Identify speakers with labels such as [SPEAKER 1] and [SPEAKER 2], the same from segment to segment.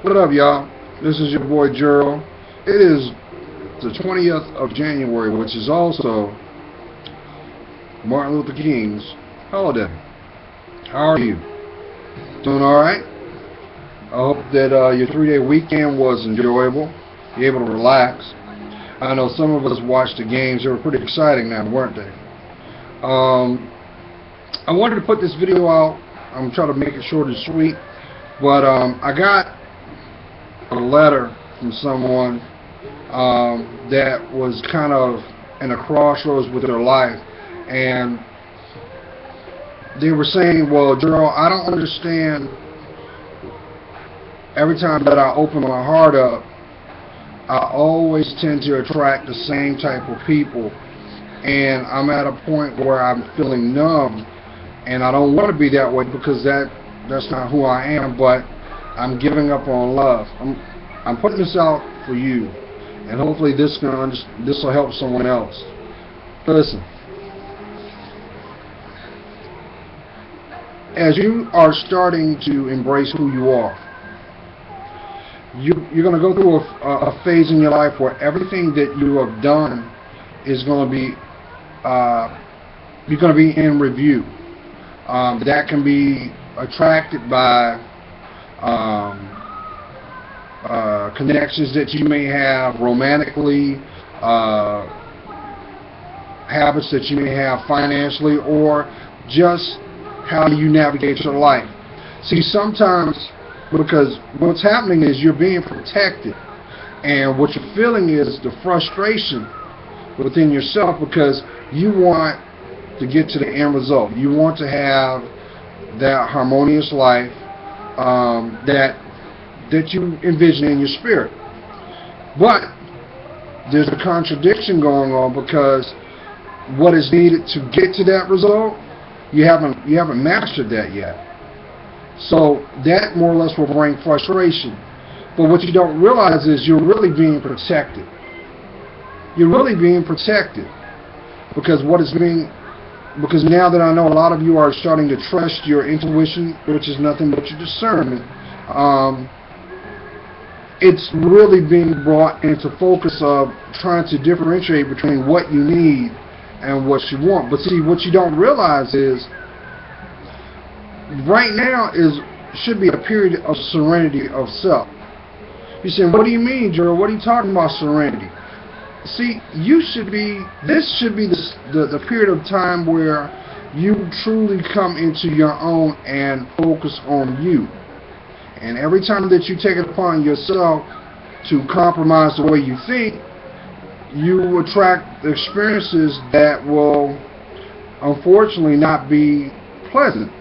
[SPEAKER 1] What up, y'all? This is your boy Youre. It is the 20th of January, which is also Martin Luther King's holiday. How are you? Doing alright? I hope that your 3-day weekend was enjoyable. You're able to relax. I know some of us watched the games. They were pretty exciting now, weren't they? I wanted to put this video out. I'm trying to make it short and sweet. But I got a letter from someone that was kind of in a crossroads with their life, and they were saying, well, Gerald, I don't understand. Every time that I open my heart up, I always tend to attract the same type of people, and I'm at a point where I'm feeling numb, and I don't want to be that way because that's not who I am, but I'm giving up on love. I'm putting this out for you, and hopefully this will help someone else. Listen, as you are starting to embrace who you are, you're going to go through a phase in your life where everything that you have done is going to be you're going to be in review. That can be attracted by connections that you may have romantically, habits that you may have financially, or just how you navigate your life. See, sometimes, because what's happening is you're being protected, and what you're feeling is the frustration within yourself because you want to get to the end result. You want to have that harmonious life that you envision in your spirit. But there's a contradiction going on because what is needed to get to that result, you haven't mastered that yet. So that more or less will bring frustration. But what you don't realize is you're really being protected. You're really being protected because because now that I know a lot of you are starting to trust your intuition, which is nothing but your discernment, it's really being brought into focus of trying to differentiate between what you need and what you want. But see, what you don't realize is right now should be a period of serenity of self. You say, what do you mean, Gerald? What are you talking about, serenity? See, this should be the period of time where you truly come into your own and focus on you. And every time that you take it upon yourself to compromise the way you think, you attract experiences that will unfortunately not be pleasant,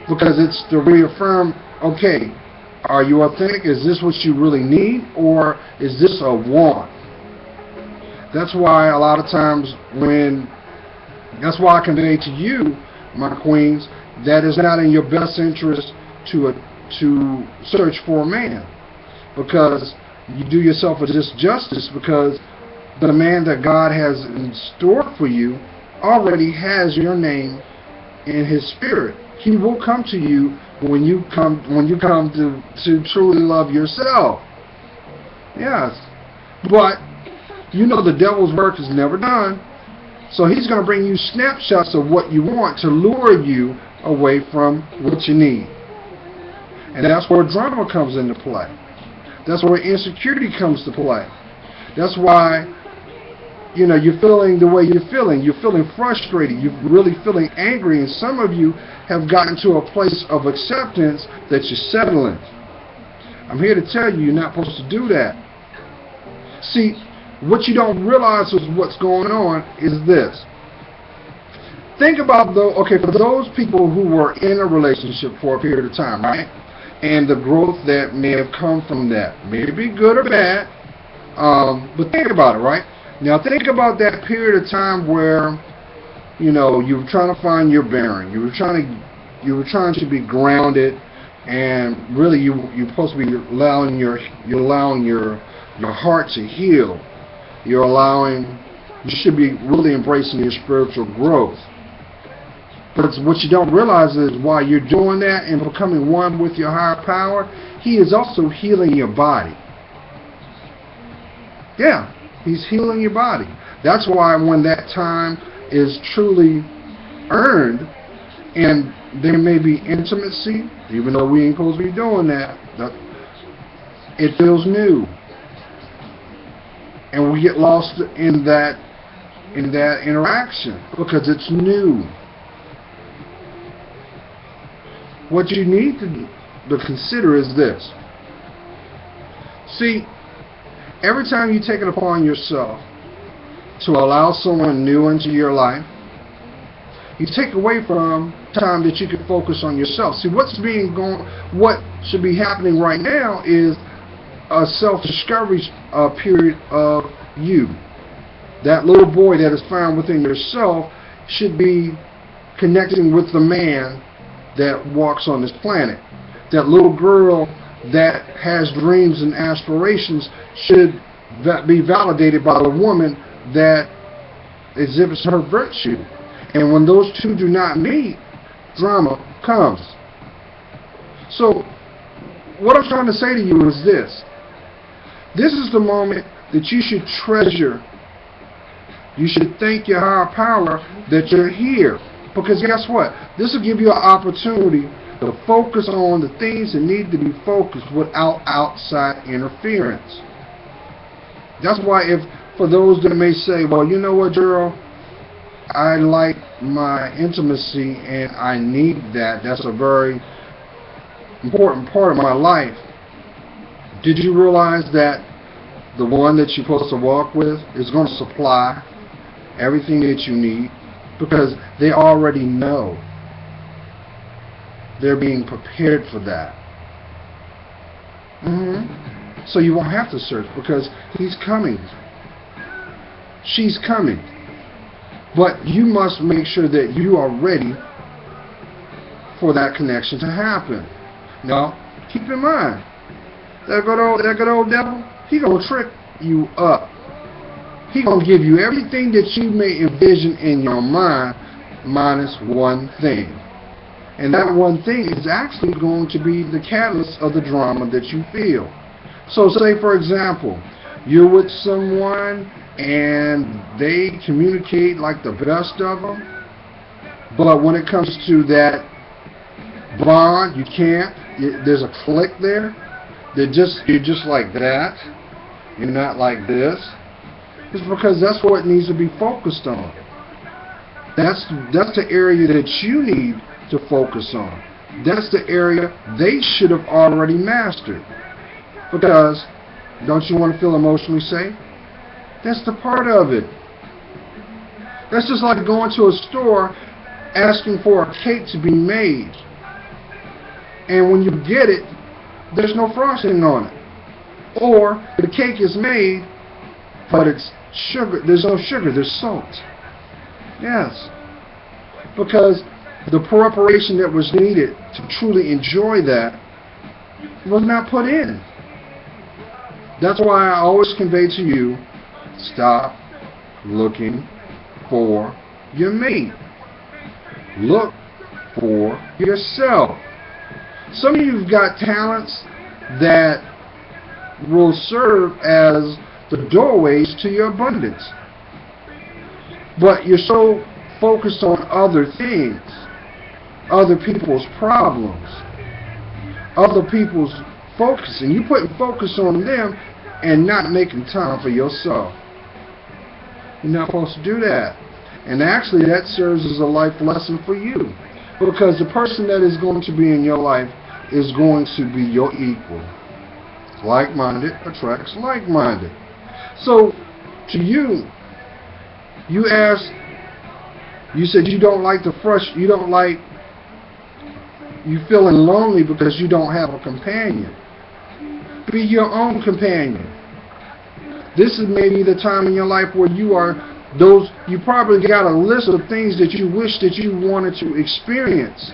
[SPEAKER 1] because it's to reaffirm, okay, are you authentic? Is this what you really need, or is this a want? That's why a lot of times that's why I convey to you, my queens, that it's not in your best interest to search for a man, because you do yourself a disjustice, because the man that God has in store for you already has your name in His spirit. He will come to you when you come to truly love yourself. Yes, but you know the devil's work is never done, so he's going to bring you snapshots of what you want to lure you away from what you need. And that's where drama comes into play. That's where insecurity comes to play. That's why, you're feeling the way you're feeling. You're feeling frustrated. You're really feeling angry. And some of you have gotten to a place of acceptance that you're settling. I'm here to tell you, you're not supposed to do that. See, what you don't realize is what's going on is this. Think about, for those people who were in a relationship for a period of time, right? And the growth that may have come from that, maybe good or bad, but think about it, right? Now think about that period of time where, you were trying to find your bearing. You were trying to be grounded, and really you're supposed to be allowing your heart to heal. You should be really embracing your spiritual growth. But what you don't realize is while you're doing that and becoming one with your higher power, He is also healing your body. Yeah, He's healing your body. That's why when that time is truly earned, and there may be intimacy, even though we ain't supposed to be doing that, it feels new. And we get lost in that interaction because it's new. What you need to consider is this. See, every time you take it upon yourself to allow someone new into your life, you take away from time that you can focus on yourself. See, what should be happening right now is a self-discovery period of you. That little boy that is found within yourself should be connecting with the man that walks on this planet. That little girl that has dreams and aspirations should be validated by the woman that exhibits her virtue. And when those two do not meet, drama comes. So, what I'm trying to say to you is this. This is the moment that you should treasure. You should thank your higher power that you're here. Because guess what? This will give you an opportunity to focus on the things that need to be focused without outside interference. That's why for those that may say, well, you know what, Gerald? I like my intimacy and I need that. That's a very important part of my life. Did you realize that the one that you're supposed to walk with is going to supply everything that you need? Because they already know. They're being prepared for that. So you won't have to search because he's coming. She's coming. But you must make sure that you are ready for that connection to happen. Now, keep in mind, that good old devil, he gonna trick you up. He gonna give you everything that you may envision in your mind, minus one thing. And that one thing is actually going to be the catalyst of the drama that you feel. So say, for example, you're with someone and they communicate like the best of them, but when it comes to that bond, you can't. There's a click there. You're just like that. You're not like this. It's because that's what needs to be focused on. That's the area that you need to focus on. That's the area they should have already mastered. Because don't you want to feel emotionally safe? That's the part of it. That's just like going to a store asking for a cake to be made. And when you get it, there's no frosting on it. Or the cake is made, but it's sugar. There's no sugar, there's salt. Yes. Because the preparation that was needed to truly enjoy that was not put in. That's why I always convey to you, stop looking for your mate. Look for yourself. Some of you've got talents that will serve as the doorways to your abundance. But you're so focused on other things, other people's problems, other people's focus, and you putting focus on them and not making time for yourself. You're not supposed to do that. And actually that serves as a life lesson for you. Because the person that is going to be in your life is going to be your equal. Like-minded attracts like-minded. So, to you, you asked, you said you don't like you feeling lonely because you don't have a companion. Be your own companion. This is maybe the time in your life where you probably got a list of things that you wish that you wanted to experience,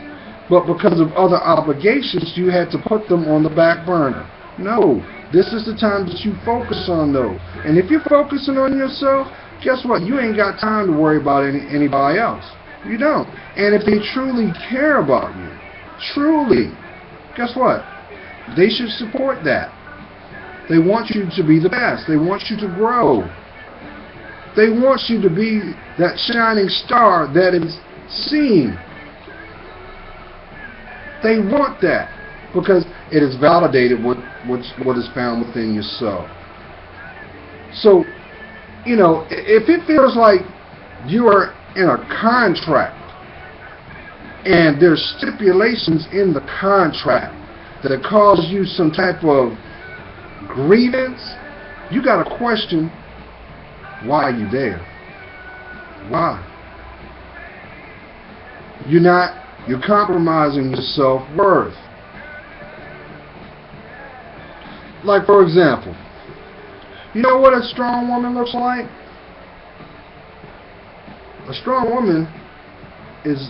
[SPEAKER 1] but because of other obligations, you had to put them on the back burner. No, this is the time that you focus on those. And if you're focusing on yourself, guess what? You ain't got time to worry about anybody else. You don't. And if they truly care about you, truly, guess what? They should support that. They want you to be the best. They want you to grow. They want you to be that shining star that is seen. They want that because it is validated what is found within yourself. So, if it feels like you are in a contract and there's stipulations in the contract that cause you some type of grievance, you got to question, why are you there? Why? You're compromising your self-worth. Like, for example, you know what a strong woman looks like? A strong woman is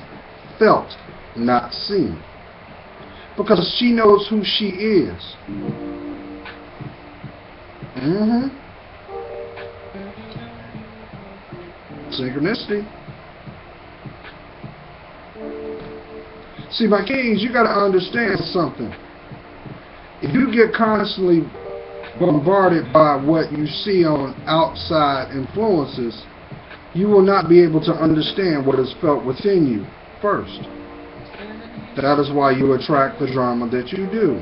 [SPEAKER 1] felt, not seen. Because she knows who she is. Synchronicity. See, my kings, you got to understand something. If you get constantly bombarded by what you see on outside influences, you will not be able to understand what is felt within you first. That is why you attract the drama that you do.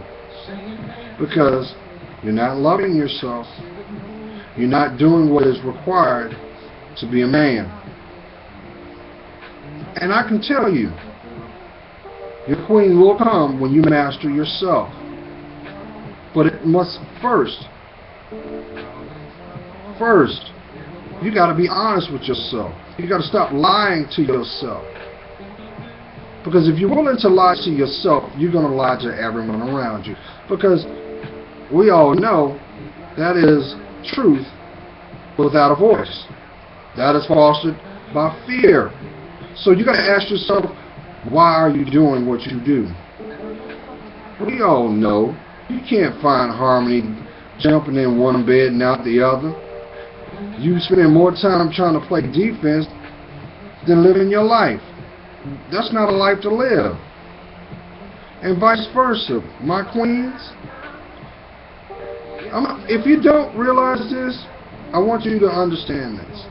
[SPEAKER 1] Because you're not loving yourself. You're not doing what is required to be a man. And I can tell you, your queen will come when you master yourself. But it must first, you got to be honest with yourself. You got to stop lying to yourself. Because if you're willing to lie to yourself, you're going to lie to everyone around you. Because we all know that is truth without a voice. That is fostered by fear. So you got to ask yourself, why are you doing what you do? We all know you can't find harmony jumping in one bed and out the other. You spend more time trying to play defense than living your life. That's not a life to live. And vice versa, my queens. If you don't realize this, I want you to understand this.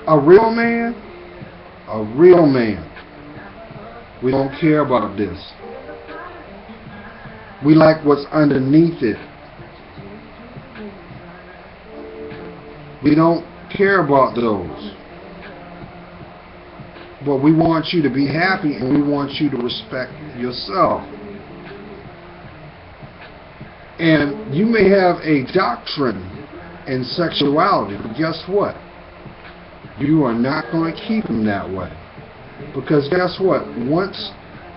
[SPEAKER 1] A real man, we don't care about this. We like what's underneath it. We don't care about those. But we want you to be happy and we want you to respect yourself. And you may have a doctrine in sexuality, but guess what? You are not going to keep them that way. Because guess what? Once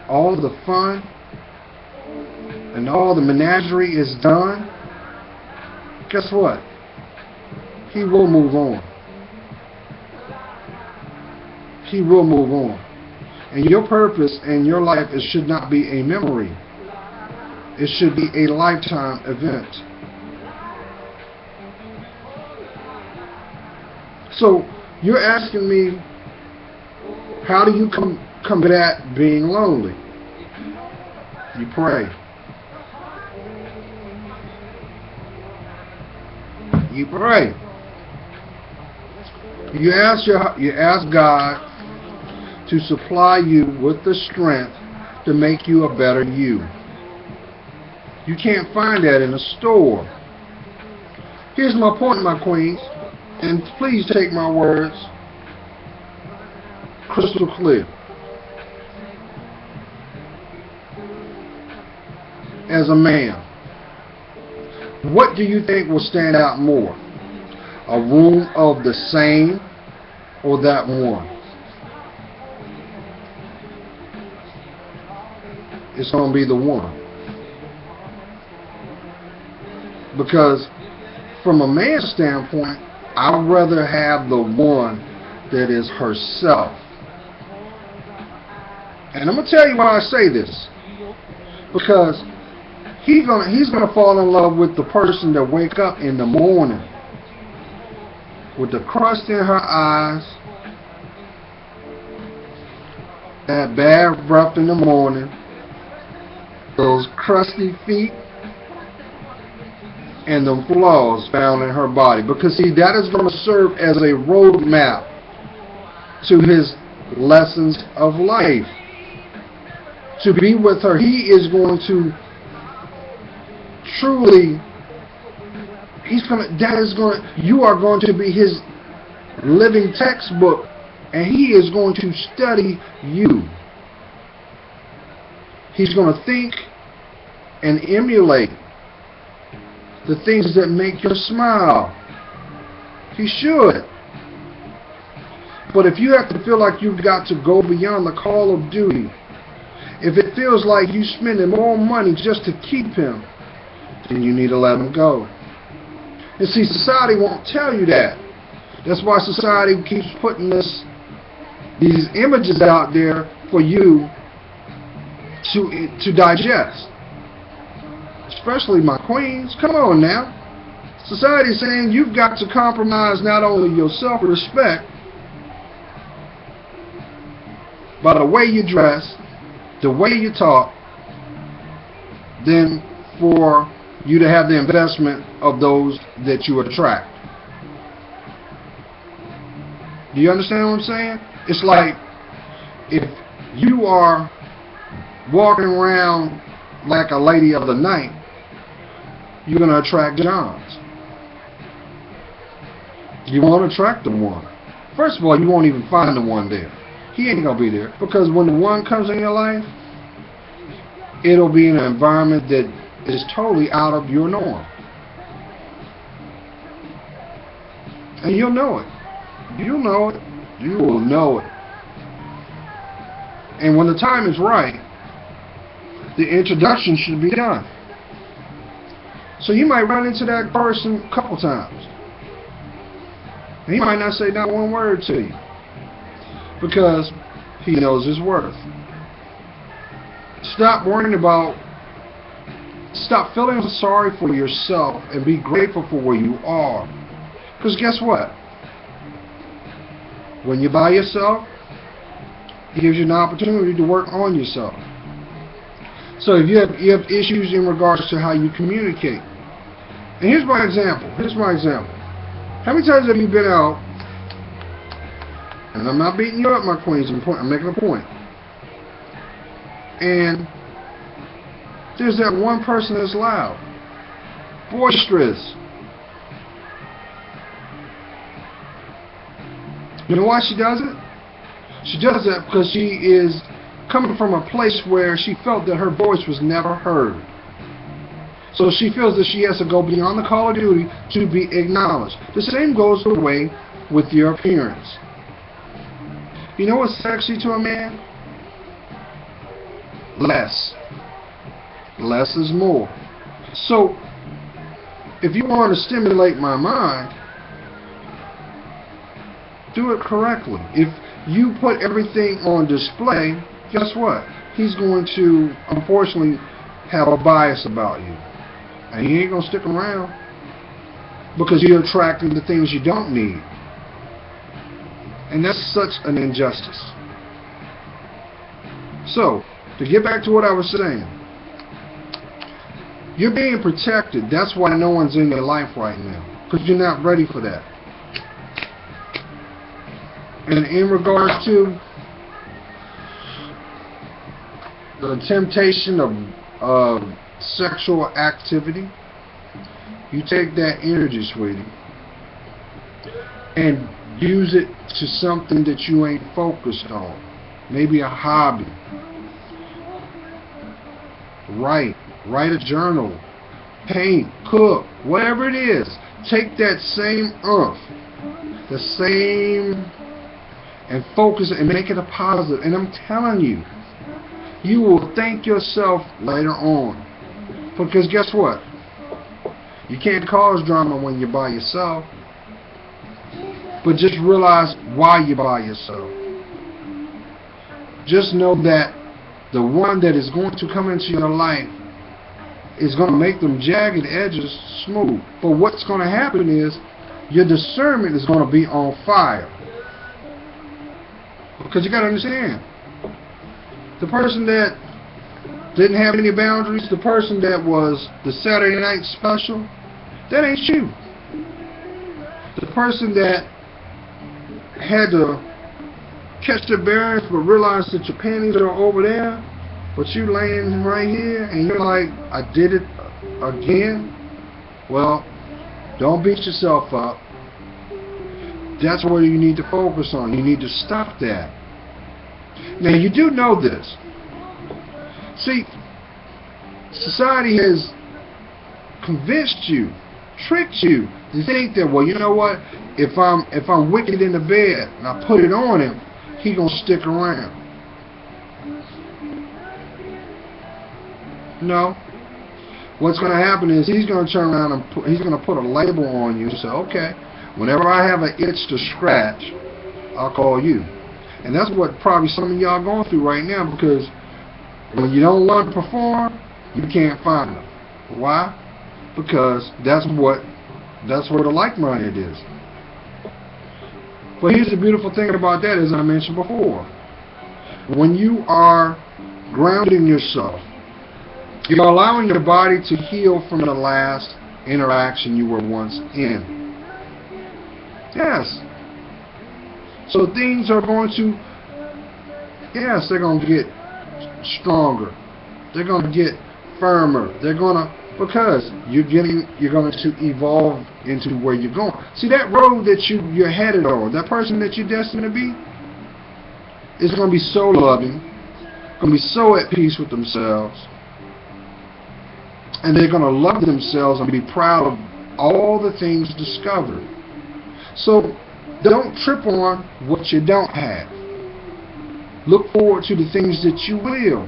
[SPEAKER 1] all the fun and all the menagerie is done, guess what? He will move on. He will move on. And your purpose in your life, it should not be a memory. It should be a lifetime event. So you're asking me, how do you combat being lonely? You pray. You pray. You ask God to supply you with the strength to make you a better you. You can't find that in a store. Here's my point, my queens, and please take my words crystal clear. As a man, what do you think will stand out more? A room of the same or that one? It's going to be the one. Because from a man's standpoint, I'd rather have the one that is herself. And I'm going to tell you why I say this. Because he's gonna fall in love with the person that wake up in the morning with the crust in her eyes that bad breath in the morning, those crusty feet, and the flaws found in her body. Because see, that is going to serve as a roadmap to his lessons of life. To be with her, he is going to truly, you are going to be his living textbook, and he is going to study you. He's going to think and emulate the things that make you smile. He should. But if you have to feel like you've got to go beyond the call of duty, if it feels like you're spending more money just to keep him, then you need to let him go. And see, society won't tell you that. That's why society keeps putting these images out there for you to digest. Especially my queens. Come on now. Society is saying you've got to compromise not only your self-respect, but the way you dress, the way you talk, then for you to have the investment of those that you attract. Do you understand what I'm saying? It's like if you are walking around like a lady of the night, you're going to attract Johns. You won't attract the one. First of all, you won't even find the one there. He ain't going to be there. Because when the one comes in your life, it'll be in an environment that is totally out of your norm. And you'll know it. You'll know it. You will know it. And when the time is right, the introduction should be done. So you might run into that person a couple times. And he might not say not one word to you, because he knows his worth. Stop feeling sorry for yourself and be grateful for where you are. Because guess what? When you're by yourself, it gives you an opportunity to work on yourself. So if you have issues in regards to how you communicate. And here's my example. How many times have you been out, and I'm not beating you up, my queens, I'm making a point, and there's that one person that's loud, boisterous. You know why she does it? She does that because she is coming from a place where she felt that her voice was never heard. So she feels that she has to go beyond the call of duty to be acknowledged. The same goes the way with your appearance. You know what's sexy to a man? Less. Less is more. So if you want to stimulate my mind, do it correctly. If you put everything on display, guess what? He's going to, unfortunately, have a bias about you. And he ain't going to stick around, because you're attracting the things you don't need. And that's such an injustice. So, to get back to what I was saying, you're being protected. That's why no one's in your life right now, because you're not ready for that. And in regards to the temptation of sexual activity, you take that energy, sweetie, and use it to something that you ain't focused on. Maybe a hobby. Write a journal, paint, cook, whatever it is. Take that same the same, and focus it and make it a positive. And I'm telling you, you will thank yourself later on. Because guess what? You can't cause drama when you're by yourself. But just realize why you're by yourself. Just know that the one that is going to come into your life is going to make them jagged edges smooth. But what's going to happen is your discernment is going to be on fire. Because you got to understand, The person that didn't have any boundaries, the person that was the Saturday night special, that ain't you. The person that had to catch their bearings but realize that your panties are over there, but you laying right here and you're like, I did it again. Well, don't beat yourself up. That's what you need to focus on. You need to stop that. Now, you do know this. See, society has convinced you, tricked you to think that, well, you know what? If I'm wicked in the bed and I put it on him, he gonna stick around. No. What's gonna happen is he's gonna turn around and he's gonna put a label on you and say, okay, whenever I have an itch to scratch, I'll call you. And that's what probably some of y'all going through right now, because when you don't want to perform, you can't find them. Why? Because that's where the like-minded is. But here's the beautiful thing about that, as I mentioned before. When you are grounding yourself, you're allowing your body to heal from the last interaction you were once in. Yes. So things are going to, yes, they're going to get stronger. They're going to get firmer. They're going to, because you're going to evolve into where you're going. See, that road that you're headed on, that person that you're destined to be, is going to be so loving, going to be so at peace with themselves, and they're going to love themselves and be proud of all the things discovered. So don't trip on what you don't have. Look forward to the things that you will,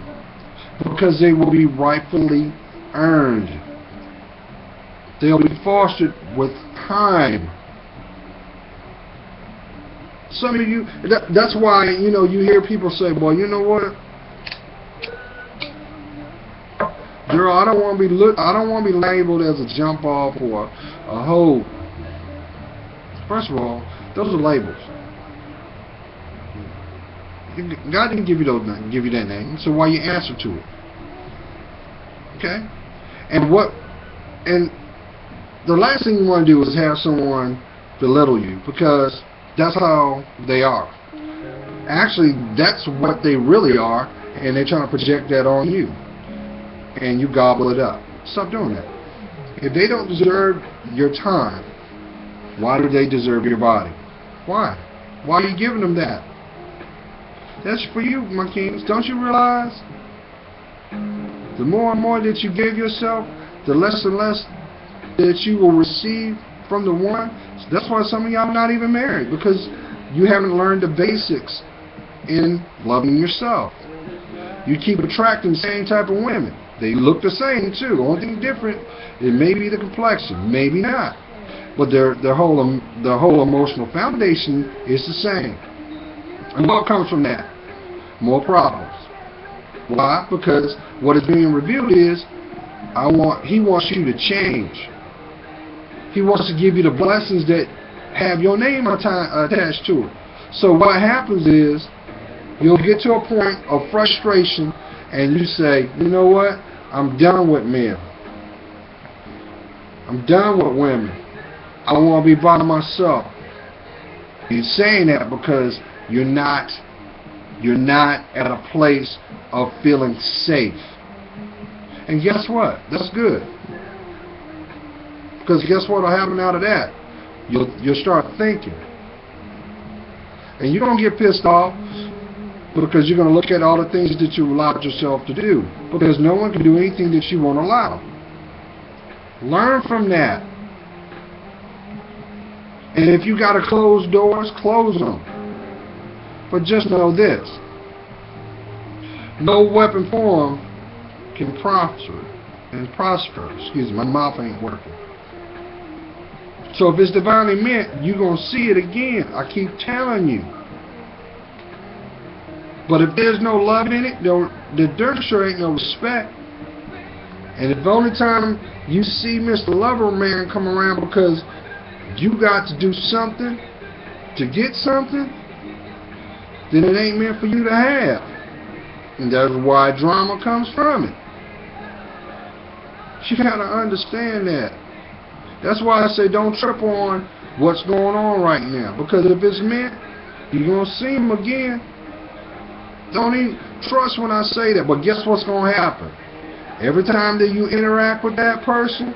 [SPEAKER 1] because they will be rightfully earned. They'll be fostered with time. Some of you, that's why, you know, you hear people say, well, you know what, girl, I don't want to be labeled as a jump off or a hoe. First of all, those are labels. God didn't give you that name, so why you answer to it? Okay? And the last thing you want to do is have someone belittle you, because that's how they are. Actually, that's what they really are, and they're trying to project that on you, and you gobble it up. Stop doing that. If they don't deserve your time, why do they deserve your body? Why? Why are you giving them that? That's for you, my kings. Don't you realize? The more and more that you give yourself, the less and less that you will receive from the one. That's why some of y'all are not even married, because you haven't learned the basics in loving yourself. You keep attracting the same type of women. They look the same too. Only thing different, it may be the complexion, maybe not. But their whole emotional foundation is the same. And what comes from that? More problems. Why? Because what is being revealed is, he wants you to change. He wants to give you the blessings that have your name attached to it. So what happens is, you'll get to a point of frustration and you say, you know what? I'm done with men. I'm done with women. I want to be by myself. You're saying that because you're not at a place of feeling safe. And guess what? That's good. Because guess what will happen out of that? You'll start thinking. And you're going to get pissed off, because you're going to look at all the things that you allowed yourself to do. Because no one can do anything that you won't allow. Learn from that. And if you got to close doors, close them. But just know this. No weapon formed can prosper. Excuse me, my mouth ain't working. So if it's divinely meant, you're going to see it again. I keep telling you. But if there's no love in it, there sure ain't no respect. And if the only time you see Mr. Lover Man come around because you got to do something to get something, then it ain't meant for you to have. And that's why drama comes from it. You gotta understand that. That's why I say don't trip on what's going on right now. Because if it's meant, you're gonna see them again. Don't even trust when I say that. But guess what's gonna happen? Every time that you interact with that person,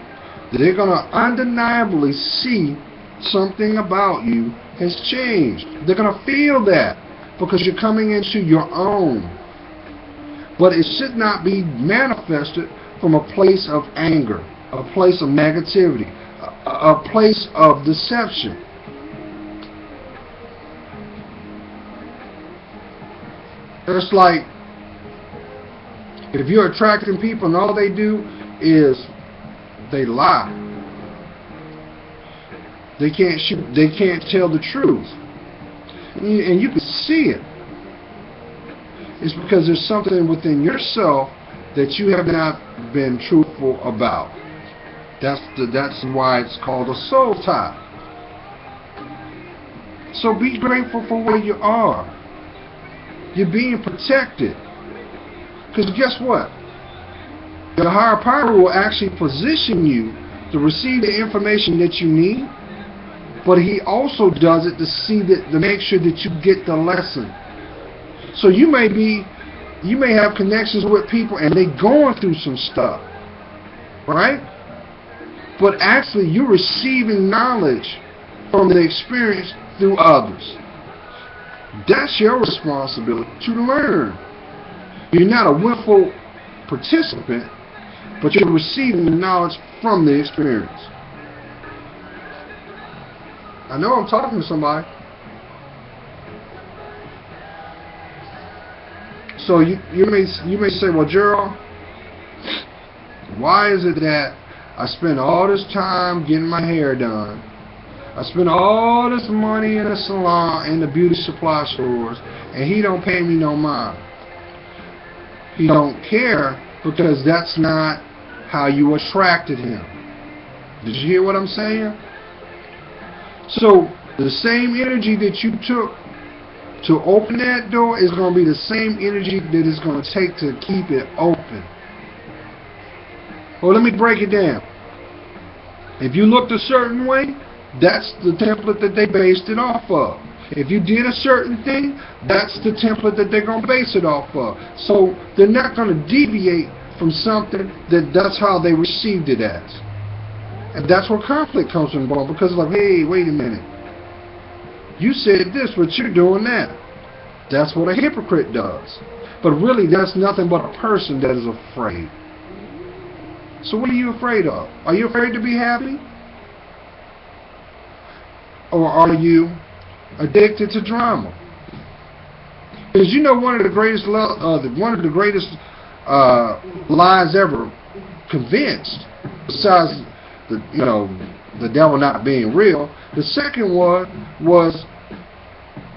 [SPEAKER 1] they're gonna undeniably see something about you has changed. They're gonna feel that because you're coming into your own. But it should not be manifested from a place of anger, a place of negativity, a place of deception. It's like if you're attracting people and all they do is they lie. They can't shoot. They can't tell the truth, and you can see it. It's because there's something within yourself that you have not been truthful about. That's why it's called a soul tie. So be grateful for where you are. You're being protected. Because guess what? The higher power will actually position you to receive the information that you need, but he also does it to make sure that you get the lesson. So you may have connections with people and they going through some stuff, right? But actually you're receiving knowledge from the experience through others. That's your responsibility to learn. You're not a willful participant, but you're receiving the knowledge from the experience. I know I'm talking to somebody. So you may say, well, Gerald, why is it that I spend all this time getting my hair done? I spend all this money in the salon and the beauty supply stores, and he don't pay me no mind. He don't care because that's not how you attracted him. Did you hear what I'm saying? So the same energy that you took to open that door is going to be the same energy that it's going to take to keep it open. Well, let me break it down. If you looked a certain way, that's the template that they based it off of. If you did a certain thing, that's the template that they're going to base it off of. So they're not going to deviate from something that's how they received it as. And that's where conflict comes from, because like, hey, wait a minute. You said this, but you're doing that. That's what a hypocrite does. But really, that's nothing but a person that is afraid. So what are you afraid of? Are you afraid to be happy? Or are you addicted to drama? Because you know one of the greatest lies ever convinced, besides the devil not being real, the second one was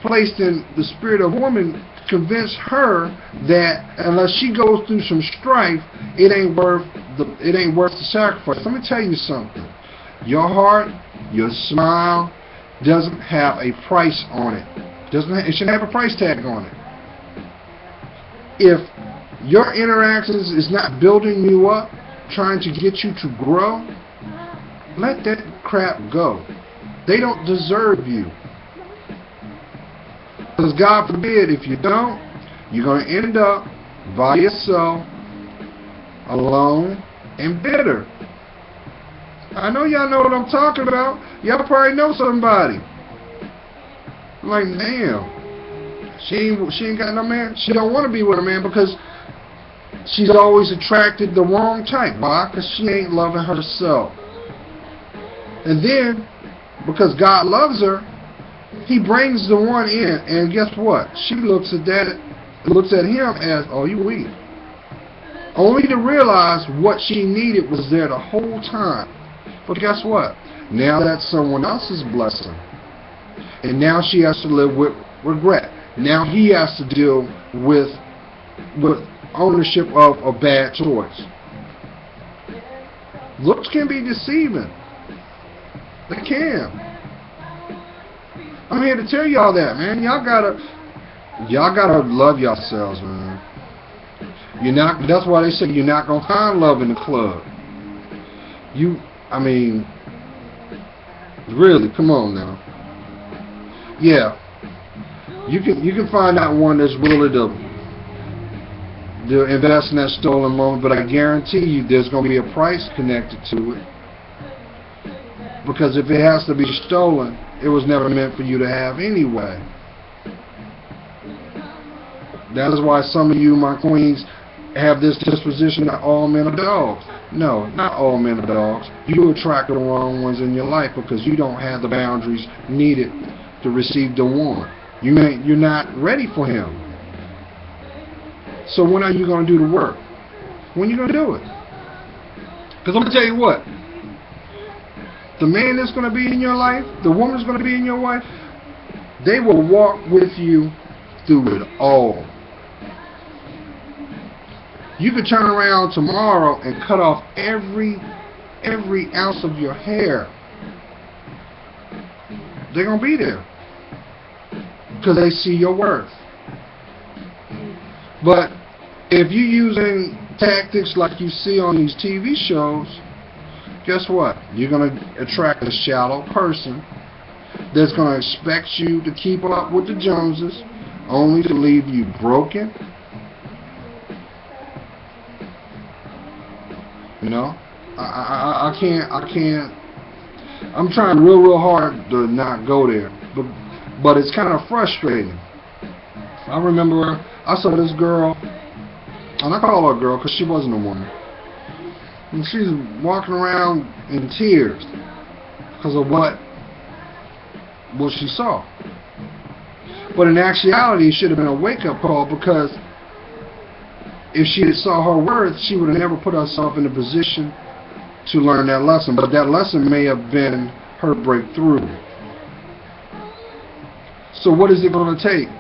[SPEAKER 1] placed in the spirit of woman, convince her that unless she goes through some strife, it ain't worth the sacrifice. Let me tell you something. Your heart, your smile doesn't have a price on it. It shouldn't have a price tag on it. If your interactions is not building you up, trying to get you to grow, let that crap go. They don't deserve you. Because God forbid, if you don't, you're going to end up by yourself, alone, and bitter. I know y'all know what I'm talking about. Y'all probably know somebody. I'm like, damn, she ain't got no man. She don't want to be with a man because she's always attracted the wrong type. Why? Because she ain't loving herself. And then, because God loves her, He brings the one in, and guess what? She looks at him as, oh, you weak. Only to realize what she needed was there the whole time. But guess what? Now that's someone else's blessing. And now she has to live with regret. Now he has to deal with ownership of a bad choice. Looks can be deceiving. They can. I'm here to tell y'all that, man. Y'all gotta love yourselves, man. You're not. That's why they say you're not gonna find love in the club. I mean, really, come on now. Yeah, you can find out one that's willing to invest in that stolen moment, but I guarantee you there's going to be a price connected to it. Because if it has to be stolen, it was never meant for you to have anyway. That is why some of you, my queens, have this disposition that all men are dogs. No, not all men are dogs. You attract the wrong ones in your life because you don't have the boundaries needed to receive the one. You're not ready for him. So when are you going to do the work? When are you going to do it? Because I'm going to tell you what. The man that's going to be in your life, the woman that's going to be in your life, they will walk with you through it all. You could turn around tomorrow and cut off every ounce of your hair. They're going to be there. Because they see your worth. But if you're using tactics like you see on these TV shows, guess what? You're going to attract a shallow person that's going to expect you to keep up with the Joneses, only to leave you broken. You know, I can't. I'm trying real hard to not go there, but it's kind of frustrating. I remember I saw this girl, and I call her a girl because she wasn't a woman, and she's walking around in tears because of what she saw. But in actuality, it should have been a wake-up call, because if she had saw her worth, she would have never put herself in a position to learn that lesson. But that lesson may have been her breakthrough. So what is it going to take?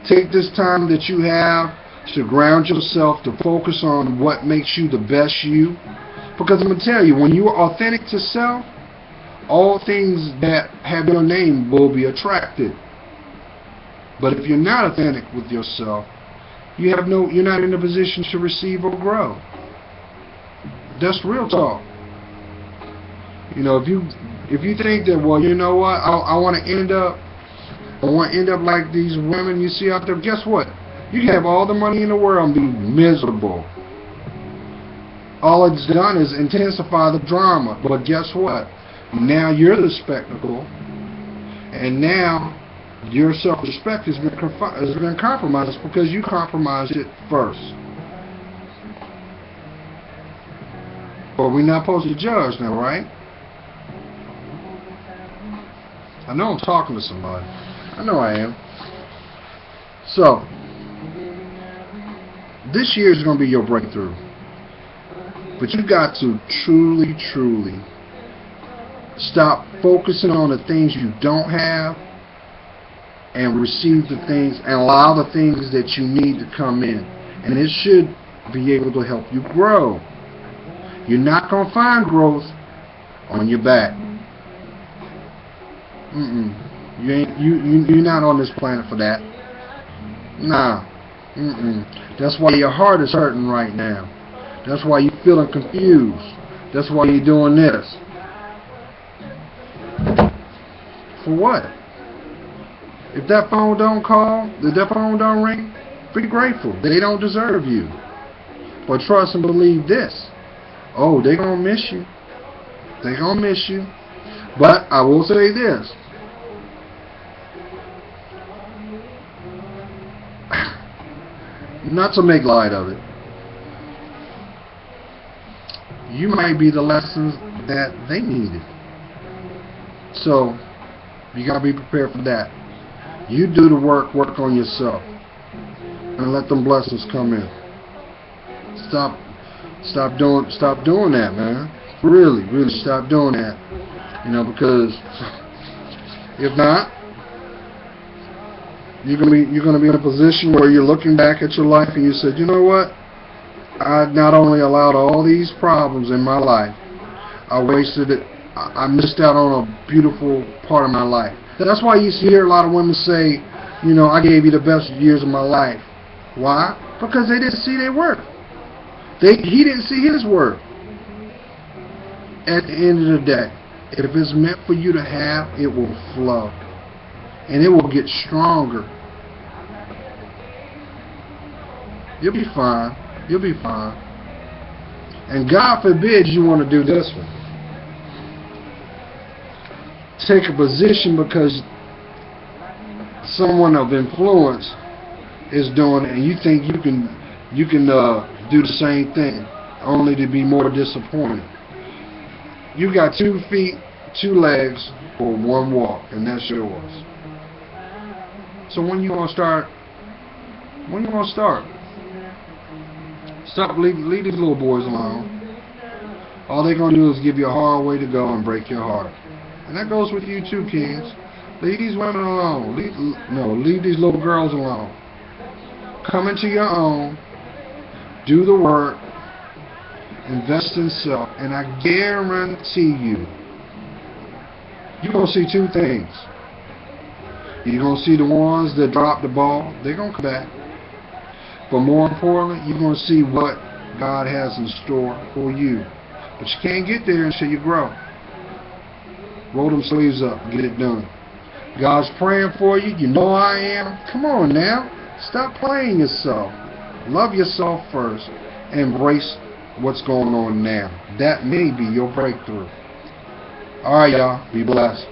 [SPEAKER 1] Take this time that you have to ground yourself, to focus on what makes you the best you. Because I'm going to tell you, when you are authentic to self, all things that have your name will be attracted. But if you're not authentic with yourself, you're not in a position to receive or grow. That's real talk. You know, if you think that, well, you know what, I want to end up like these women you see out there. Guess what? You can have all the money in the world and be miserable. All it's done is intensify the drama. But guess what? Now you're the spectacle, and now your self-respect has been compromised because you compromised it first. But we're not supposed to judge now, right? I know I'm talking to somebody. I know I am. So, this year is going to be your breakthrough. But you got to truly stop focusing on the things you don't have and receive the things and allow the things that you need to come in. And it should be able to help you grow. You're not going to find growth on your back. You're not on this planet for that. Nah. That's why your heart is hurting right now. That's why you're feeling confused. That's why you're doing this. For what? If that phone don't call, if that phone don't ring, be grateful. They don't deserve you. But trust and believe this. Oh, they're going to miss you. They're going to miss you. But I will say this. Not to make light of it. You might be the lessons that they needed. So, you got to be prepared for that. You do the work on yourself. And let them blessings come in. Stop doing that, man. Really stop doing that. You know, because if not, you're gonna be in a position where you're looking back at your life and you said, you know what? I not only allowed all these problems in my life, I wasted it. I missed out on a beautiful part of my life. That's why you hear a lot of women say, you know, I gave you the best years of my life. Why? Because they didn't see their worth. He didn't see his worth. At the end of the day, if it's meant for you to have, it will flow. And it will get stronger. You'll be fine. You'll be fine. And God forbid you want to do this one. Take a position because someone of influence is doing it, and you think you can do the same thing, only to be more disappointed. You got 2 feet, 2 legs, or 1 walk, and that's yours. So when you gonna start? When you gonna start? Stop. Leave these little boys alone. All they're gonna do is give you a hard way to go and break your heart. And that goes with you too, kids. Leave these women alone. Leave these little girls alone. Come into your own. Do the work. Invest in self. And I guarantee you're going to see 2 things. You're going to see the ones that drop the ball. They're going to come back. But more importantly, you're going to see what God has in store for you. But you can't get there until you grow. Roll them sleeves up and get it done. God's praying for you. You know I am. Come on now. Stop playing yourself. Love yourself first. Embrace what's going on now. That may be your breakthrough. Alright, y'all. Be blessed.